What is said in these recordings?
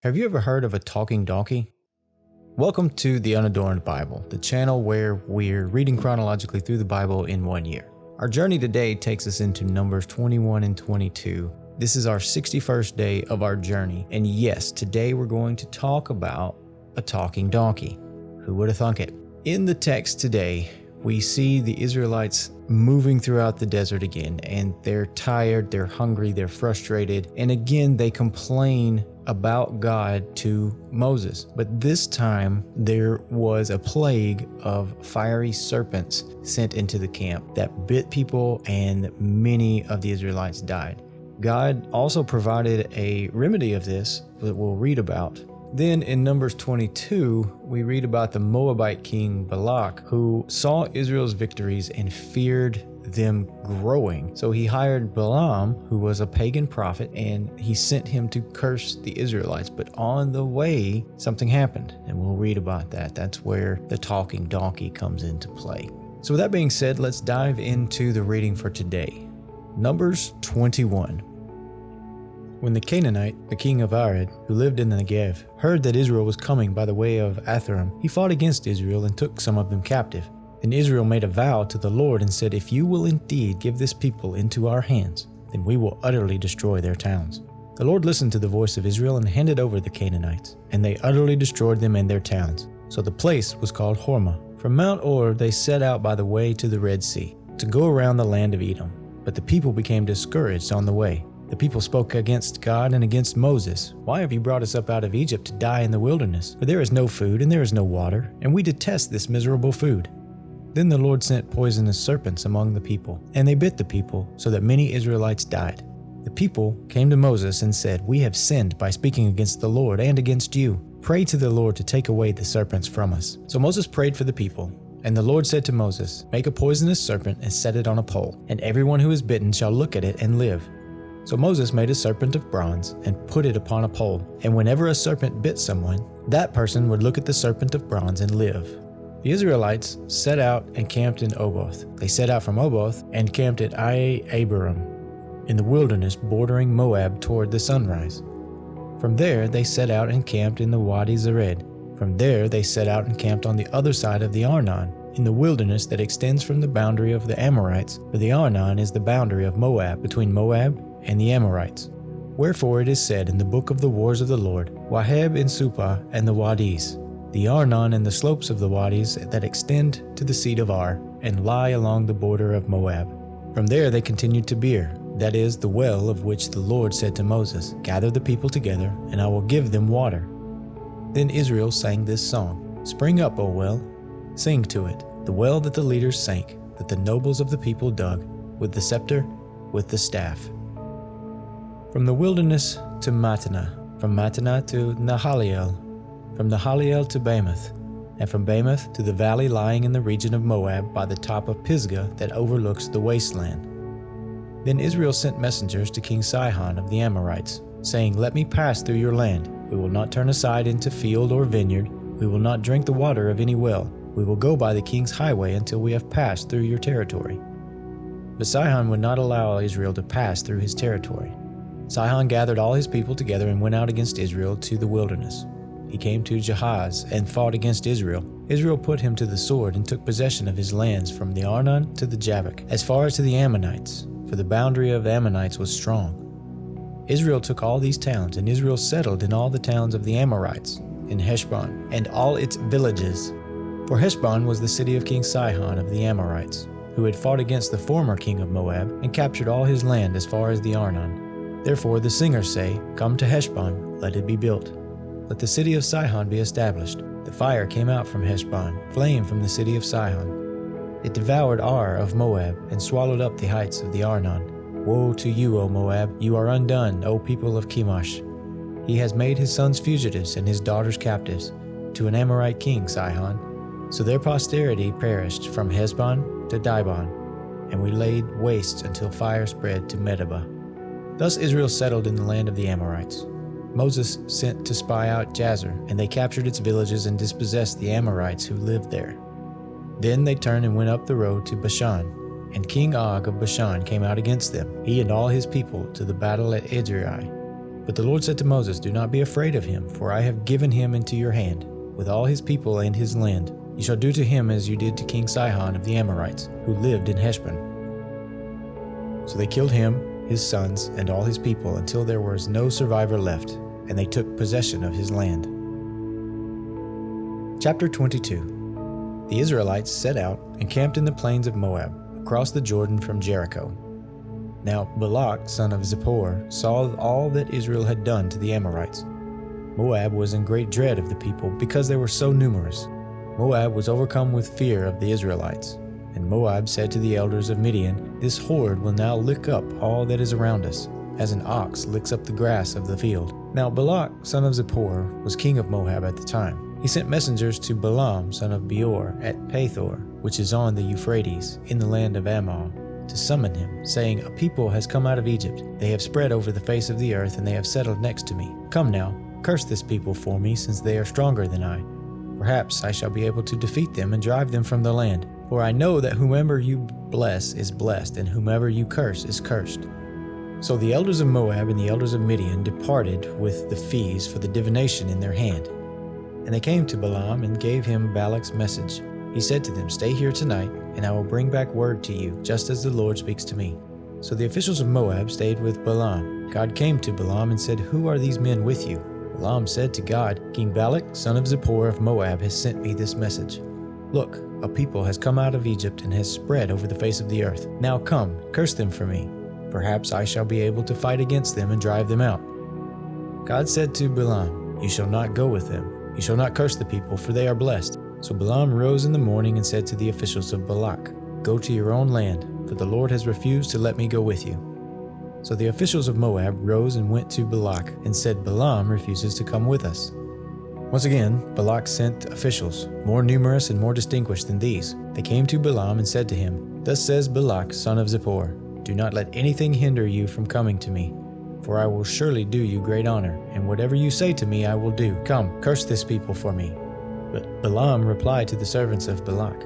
Have you ever heard of a talking donkey? Welcome to the Unadorned Bible, the channel where we're reading chronologically through the Bible in 1 year. Our journey today takes us into Numbers 21 and 22. This is our 61st day of our journey, and yes, today we're going to talk about a talking donkey. Who would have thunk it? In the text today, we see the Israelites moving throughout the desert again, and they're tired, they're hungry, they're frustrated, and again they complain about God to Moses. But this time there was a plague of fiery serpents sent into the camp that bit people, and many of the Israelites died. God also provided a remedy of this that we'll read about. Then in Numbers 22, we read about the Moabite king Balak, who saw Israel's victories and feared them growing. So he hired Balaam, who was a pagan prophet, and he sent him to curse the Israelites. But on the way, something happened, and we'll read about that. That's where the talking donkey comes into play. So with that being said, let's dive into the reading for today. Numbers 21. When the Canaanite, the king of Arad, who lived in the Negev, heard that Israel was coming by the way of Atharim, he fought against Israel and took some of them captive. Then Israel made a vow to the Lord and said, "If you will indeed give this people into our hands, then we will utterly destroy their towns." The Lord listened to the voice of Israel and handed over the Canaanites, and they utterly destroyed them and their towns. So the place was called Hormah. From Mount Or they set out by the way to the Red Sea, to go around the land of Edom. But the people became discouraged on the way. The people spoke against God and against Moses. "Why have you brought us up out of Egypt to die in the wilderness? For there is no food and there is no water, and we detest this miserable food." Then the Lord sent poisonous serpents among the people, and they bit the people, so that many Israelites died. The people came to Moses and said, "We have sinned by speaking against the Lord and against you. Pray to the Lord to take away the serpents from us." So Moses prayed for the people. And the Lord said to Moses, "Make a poisonous serpent and set it on a pole, and everyone who is bitten shall look at it and live." So Moses made a serpent of bronze and put it upon a pole, and whenever a serpent bit someone, that person would look at the serpent of bronze and live. The Israelites set out and camped in Oboth. They set out from Oboth and camped at Abarim in the wilderness bordering Moab toward the sunrise. From there they set out and camped in the Wadi Zered. From there they set out and camped on the other side of the Arnon, in the wilderness that extends from the boundary of the Amorites, for the Arnon is the boundary of Moab, between Moab and the Amorites. Wherefore it is said in the book of the wars of the Lord, Waheb in Supah and the Wadis, the Arnon and the slopes of the Wadis that extend to the seat of Ar, and lie along the border of Moab. From there they continued to Beer, that is, the well of which the Lord said to Moses, "Gather the people together, and I will give them water." Then Israel sang this song, "Spring up, O well, sing to it, the well that the leaders sank, that the nobles of the people dug, with the scepter, with the staff." From the wilderness to Mattanah, from Mattanah to Nahaliel, from Nahaliel to Bamoth, and from Bamoth to the valley lying in the region of Moab by the top of Pisgah that overlooks the wasteland. Then Israel sent messengers to King Sihon of the Amorites, saying, "Let me pass through your land. We will not turn aside into field or vineyard. We will not drink the water of any well. We will go by the king's highway until we have passed through your territory." But Sihon would not allow Israel to pass through his territory. Sihon gathered all his people together and went out against Israel to the wilderness. He came to Jahaz and fought against Israel. Israel put him to the sword and took possession of his lands from the Arnon to the Jabbok, as far as to the Ammonites, for the boundary of the Ammonites was strong. Israel took all these towns, and Israel settled in all the towns of the Amorites, in Heshbon, and all its villages. For Heshbon was the city of King Sihon of the Amorites, who had fought against the former king of Moab, and captured all his land as far as the Arnon. Therefore the singers say, "Come to Heshbon, let it be built. Let the city of Sihon be established." The fire came out from Heshbon, flame from the city of Sihon. It devoured Ar of Moab, and swallowed up the heights of the Arnon. Woe to you, O Moab! You are undone, O people of Chemosh. He has made his sons fugitives and his daughters captives, to an Amorite king, Sihon. So their posterity perished from Heshbon to Dibon, and we laid waste until fire spread to Medeba. Thus Israel settled in the land of the Amorites. Moses sent to spy out Jazer, and they captured its villages and dispossessed the Amorites who lived there. Then they turned and went up the road to Bashan, and King Og of Bashan came out against them, he and all his people, to the battle at Edrei. But the Lord said to Moses, "Do not be afraid of him, for I have given him into your hand, with all his people and his land. You shall do to him as you did to King Sihon of the Amorites, who lived in Heshbon." So they killed him, his sons, and all his people until there was no survivor left, and they took possession of his land. Chapter 22. The Israelites set out and camped in the plains of Moab, across the Jordan from Jericho. Now Balak, son of Zippor, saw all that Israel had done to the Amorites. Moab was in great dread of the people because they were so numerous. Moab was overcome with fear of the Israelites. And Moab said to the elders of Midian, "This horde will now lick up all that is around us, as an ox licks up the grass of the field." Now Balak, son of Zippor, was king of Moab at the time. He sent messengers to Balaam, son of Beor, at Pethor, which is on the Euphrates, in the land of Ammon, to summon him, saying, "A people has come out of Egypt. They have spread over the face of the earth, and they have settled next to me. Come now, curse this people for me, since they are stronger than I. Perhaps I shall be able to defeat them and drive them from the land. For I know that whomever you bless is blessed, and whomever you curse is cursed." So the elders of Moab and the elders of Midian departed with the fees for the divination in their hand. And they came to Balaam and gave him Balak's message. He said to them, "Stay here tonight, and I will bring back word to you, just as the Lord speaks to me." So the officials of Moab stayed with Balaam. God came to Balaam and said, "Who are these men with you?" Balaam said to God, "King Balak, son of Zippor of Moab, has sent me this message. Look, a people has come out of Egypt and has spread over the face of the earth. Now come, curse them for me. Perhaps I shall be able to fight against them and drive them out." God said to Balaam, "You shall not go with them. You shall not curse the people, for they are blessed." So Balaam rose in the morning and said to the officials of Balak, "Go to your own land, for the Lord has refused to let me go with you." So the officials of Moab rose and went to Balak and said, "Balaam refuses to come with us." Once again, Balak sent officials, more numerous and more distinguished than these. They came to Balaam and said to him, "Thus says Balak, son of Zippor, do not let anything hinder you from coming to me, for I will surely do you great honor, and whatever you say to me I will do. Come, curse this people for me." But Balaam replied to the servants of Balak,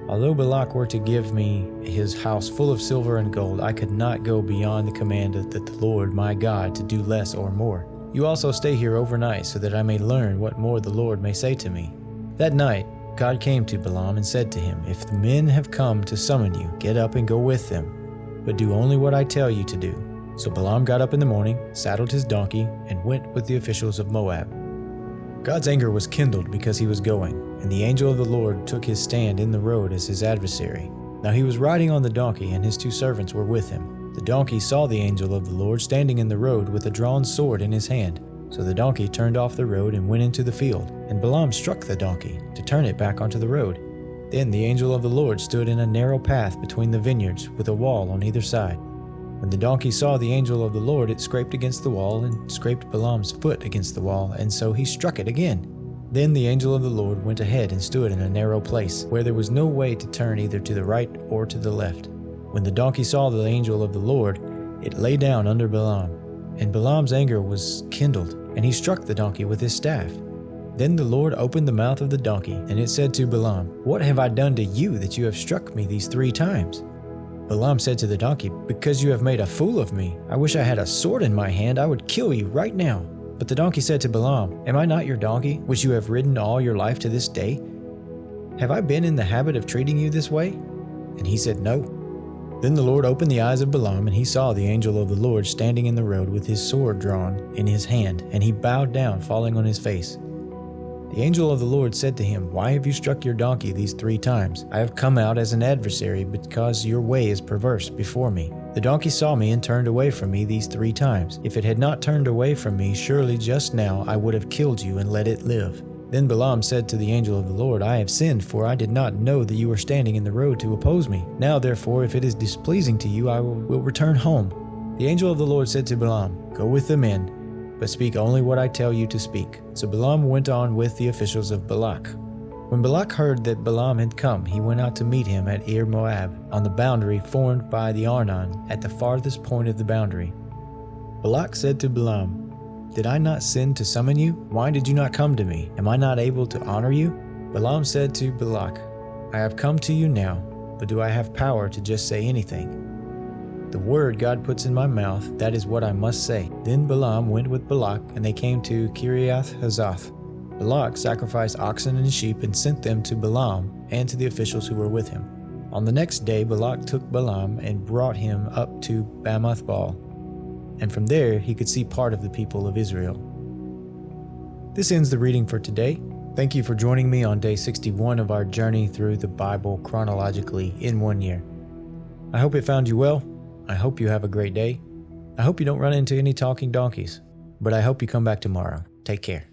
"Although Balak were to give me his house full of silver and gold, I could not go beyond the command of the Lord my God to do less or more. You also stay here overnight, so that I may learn what more the Lord may say to me." That night God came to Balaam and said to him, "If the men have come to summon you, get up and go with them, but do only what I tell you to do." So Balaam got up in the morning, saddled his donkey, and went with the officials of Moab. God's anger was kindled because he was going, and the angel of the Lord took his stand in the road as his adversary. Now he was riding on the donkey, and his two servants were with him. The donkey saw the angel of the Lord standing in the road with a drawn sword in his hand. So the donkey turned off the road and went into the field, and Balaam struck the donkey to turn it back onto the road. Then the angel of the Lord stood in a narrow path between the vineyards, with a wall on either side. When the donkey saw the angel of the Lord, it scraped against the wall and scraped Balaam's foot against the wall, and so he struck it again. Then the angel of the Lord went ahead and stood in a narrow place, where there was no way to turn either to the right or to the left. When the donkey saw the angel of the Lord, it lay down under Balaam, and Balaam's anger was kindled, and he struck the donkey with his staff. Then the Lord opened the mouth of the donkey, and it said to Balaam, "What have I done to you that you have struck me these 3 times?" Balaam said to the donkey, "Because you have made a fool of me. I wish I had a sword in my hand, I would kill you right now." But the donkey said to Balaam, "Am I not your donkey, which you have ridden all your life to this day? Have I been in the habit of treating you this way?" And he said, "No." Then the Lord opened the eyes of Balaam, and he saw the angel of the Lord standing in the road with his sword drawn in his hand, and he bowed down, falling on his face. The angel of the Lord said to him, "Why have you struck your donkey these 3 times? I have come out as an adversary because your way is perverse before me. The donkey saw me and turned away from me these 3 times. If it had not turned away from me, surely just now I would have killed you and let it live." Then Balaam said to the angel of the Lord, "I have sinned, for I did not know that you were standing in the road to oppose me. Now therefore, if it is displeasing to you, I will return home." The angel of the Lord said to Balaam, "Go with the men, but speak only what I tell you to speak." So Balaam went on with the officials of Balak. When Balak heard that Balaam had come, he went out to meet him at Moab, on the boundary formed by the Arnon, at the farthest point of the boundary. Balak said to Balaam, "Did I not sin to summon you? Why did you not come to me? Am I not able to honor you?" Balaam said to Balak, "I have come to you now, but do I have power to just say anything?" The word God puts in my mouth, that is what I must say." Then Balaam went with Balak, and they came to Kiriath-Huzoth. Balak sacrificed oxen and sheep and sent them to Balaam and to the officials who were with him. On the next day Balak took Balaam and brought him up to Bamoth-baal, and from there he could see part of the people of Israel. This ends the reading for today. Thank you for joining me on day 61 of our journey through the Bible chronologically in 1 year. I hope it found you well. I hope you have a great day. I hope you don't run into any talking donkeys, but I hope you come back tomorrow. Take care.